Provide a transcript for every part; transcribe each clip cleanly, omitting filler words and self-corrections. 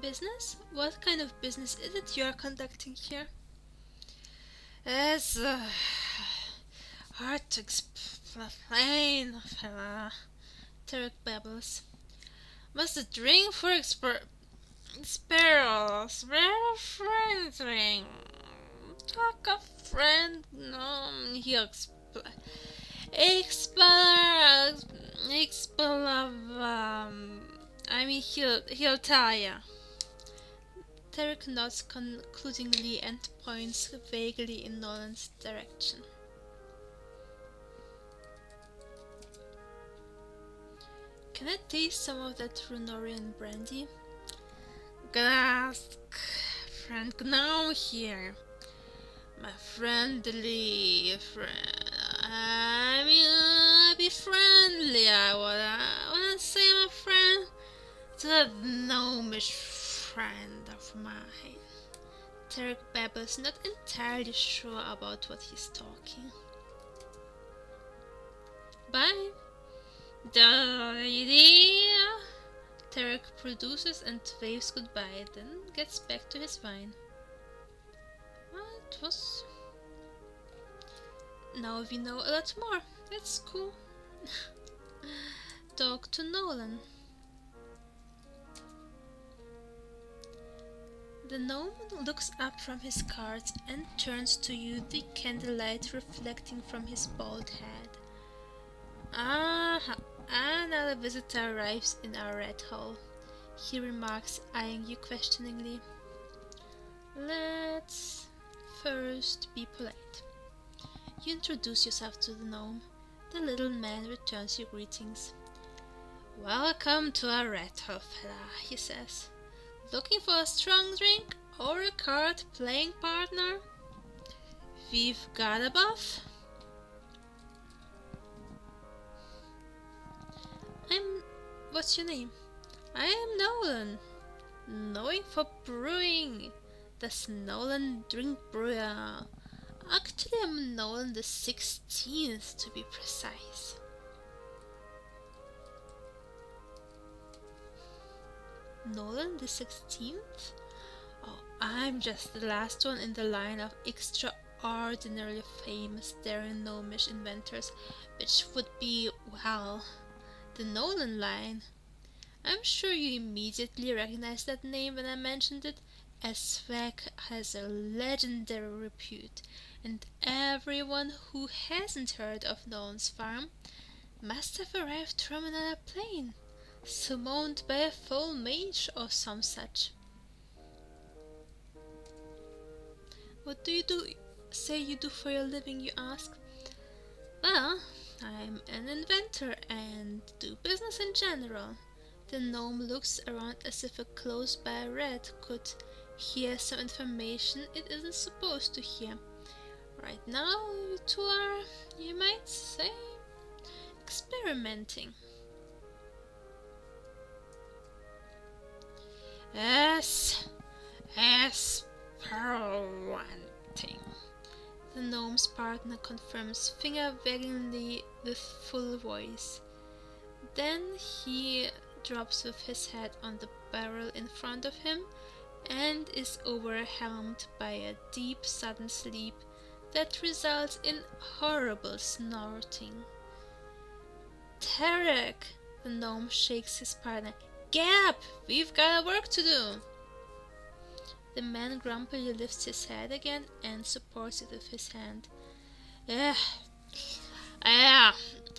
Business? What kind of business is it you are conducting here? It's hard to explain, fella. Tarek babbles. Must a drink for sparrows? Where a friend drink? Talk a friend? No, he he'll tell ya. Tarek nods concludingly and points vaguely in Nolan's direction. Can I taste some of that Runorian brandy? Gonna ask friend Gnome here. My friendly friend. I mean, be friendly. I wanna say, my friend, to that gnomish friend of mine. Tarek babbles, not entirely sure about what he's talking. Bye. The idea. Tarek produces and waves goodbye, then gets back to his wine. Well, it was. Now we know a lot more. That's cool. Talk to Nolan. The gnome looks up from his cards and turns to you, the candlelight reflecting from his bald head. Another visitor arrives in our red hall, he remarks, eyeing you questioningly. Let's first be polite. You introduce yourself to the gnome. The little man returns your greetings. Welcome to our red hall, fella, he says. Looking for a strong drink or a card playing partner? We've got a buff. What's your name? I am Nolan. Knowing for brewing. Does Nolan drink brewer? Actually, I'm Nolan the 16th to be precise. Nolan the 16th? Oh, I'm just the last one in the line of extraordinarily famous daring gnomish inventors, which would be, well, the Nolan line. I'm sure you immediately recognized that name when I mentioned it, as Swag has a legendary repute, and everyone who hasn't heard of Nolan's farm must have arrived from another plane, summoned by a full mage or some such. What do you say you do for your living, you ask? Well, I'm an inventor and do business in general. The gnome looks around as if a close-by rat could hear some information it isn't supposed to hear. Right now, you two are, you might say, experimenting. Yes, experimenting. The gnome's partner confirms, finger-waggingly with full voice. Then he drops with his head on the barrel in front of him and is overwhelmed by a deep sudden sleep that results in horrible snorting. Tarek! The gnome shakes his partner. Get up! We've got work to do! The man grumpily lifts his head again and supports it with his hand.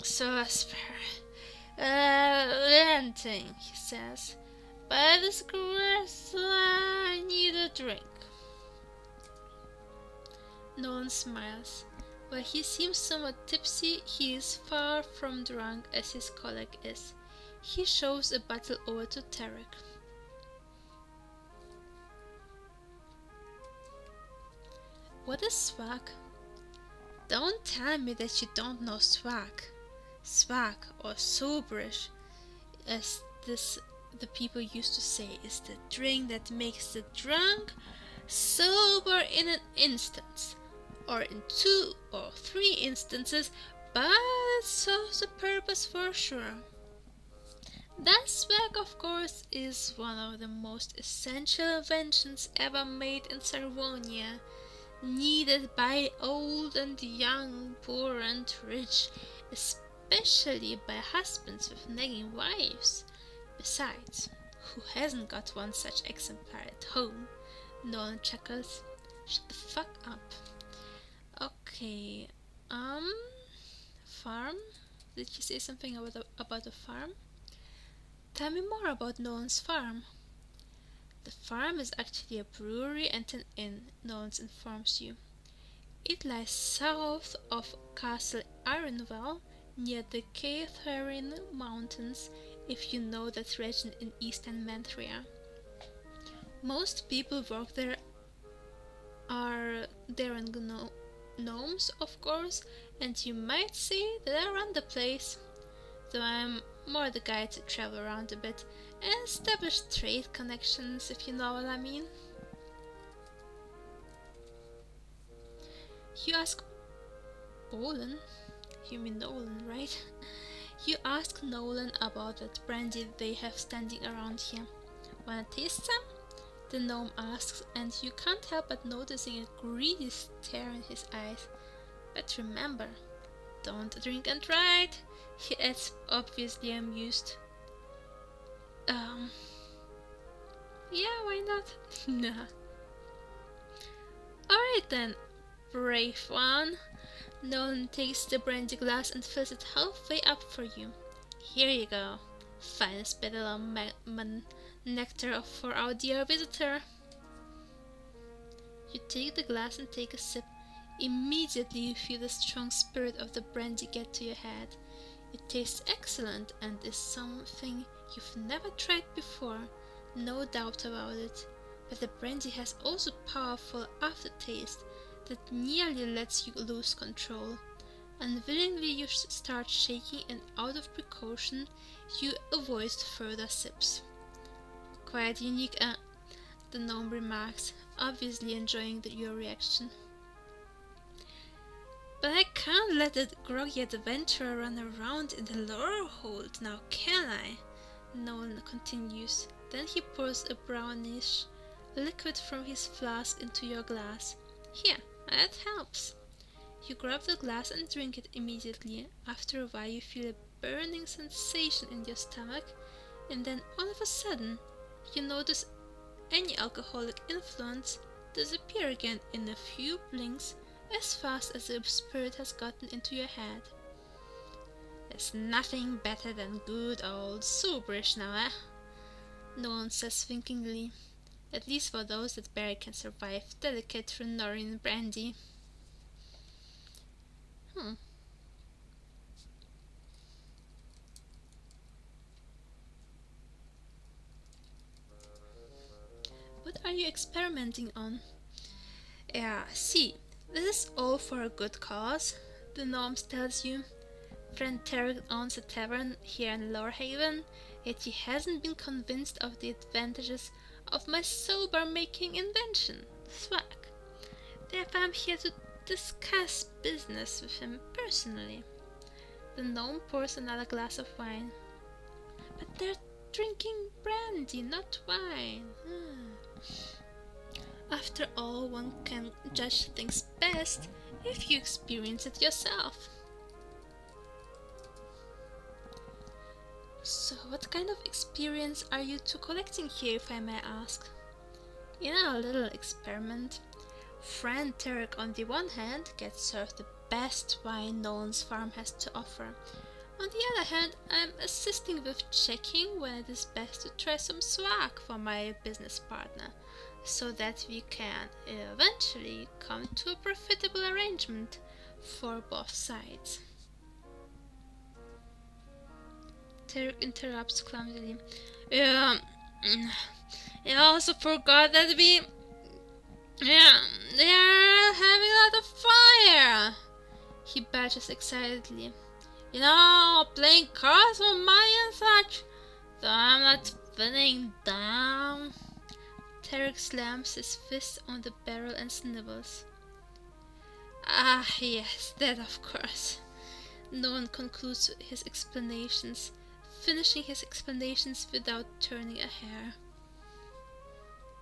So experimenting, he says. By this grace, I need a drink. Nolan smiles. While he seems somewhat tipsy, he is far from drunk as his colleague is. He shoves a bottle over to Tarek. What is swag? Don't tell me that you don't know swag. Swag, or soberish, as the people used to say, is the drink that makes the drunk sober in an instant, or in 2 or 3 instances, but it serves a purpose for sure. That swag, of course, is one of the most essential inventions ever made in Sarvonia, needed by old and young, poor and rich, especially by husbands with nagging wives. Besides, who hasn't got one such exemplar at home? Nolan chuckles. Shut the fuck up. Okay, um, farm? Did you say something about a farm? Tell me more about Nolan's farm. The farm is actually a brewery and an inn, Nolan informs you. It lies south of Castle Ironwell, near the Catherine Mountains, if you know that region in eastern Santharia. Most people work there are gnomes, of course, and you might say that I run the place, though I'm more the guy to travel around a bit and establish trade connections, if you know what I mean. You ask Olin? You mean Nolan, right? You ask Nolan about that brandy they have standing around here. Wanna taste some? The gnome asks, and you can't help but noticing a greedy stare in his eyes. But remember, don't drink and drive, he adds, obviously amused. Yeah, why not? Nah. Alright then, brave one. Nolan takes the brandy glass and fills it halfway up for you. Here you go. Finest bit of nectar for our dear visitor. You take the glass and take a sip. Immediately you feel the strong spirit of the brandy get to your head. It tastes excellent and is something you've never tried before, no doubt about it. But the brandy has also powerful aftertaste that nearly lets you lose control. Unwillingly you start shaking, and out of precaution you avoid further sips. Quite unique, the gnome remarks, obviously enjoying your reaction. But I can't let that groggy adventurer run around in the Lorehold now, can I? Nolan continues. Then he pours a brownish liquid from his flask into your glass. Here, that helps. You grab the glass and drink it immediately. After a while you feel a burning sensation in your stomach, and then all of a sudden you notice any alcoholic influence disappear again in a few blinks, as fast as the spirit has gotten into your head. There's nothing better than good old soberish now, eh? Nolan says thinkingly. At least for those that barely can survive delicate Renorin brandy. What are you experimenting on? Yeah, see, this is all for a good cause, the gnome tells you. Friend Tarek owns a tavern here in Lorehaven, yet he hasn't been convinced of the advantages of my sober-making invention, swag. Therefore I'm here to discuss business with him personally. The gnome pours another glass of wine. But they're drinking brandy, not wine. After all, one can judge things best if you experience it yourself. So, what kind of experience are you two collecting here, if I may ask? In our little experiment, friend Tarek on the one hand gets served the best wine Nolan's farm has to offer. On the other hand, I'm assisting with checking when it is best to try some swag for my business partner, so that we can eventually come to a profitable arrangement for both sides. Tarek interrupts clumsily. I also forgot that they are having a lot of fire. He badges excitedly. Playing cards for money and such, so I'm not feeling down. Tarek slams his fist on the barrel and snivels. Ah, yes, that of course. No one concludes his explanations, finishing his explanations without turning a hair.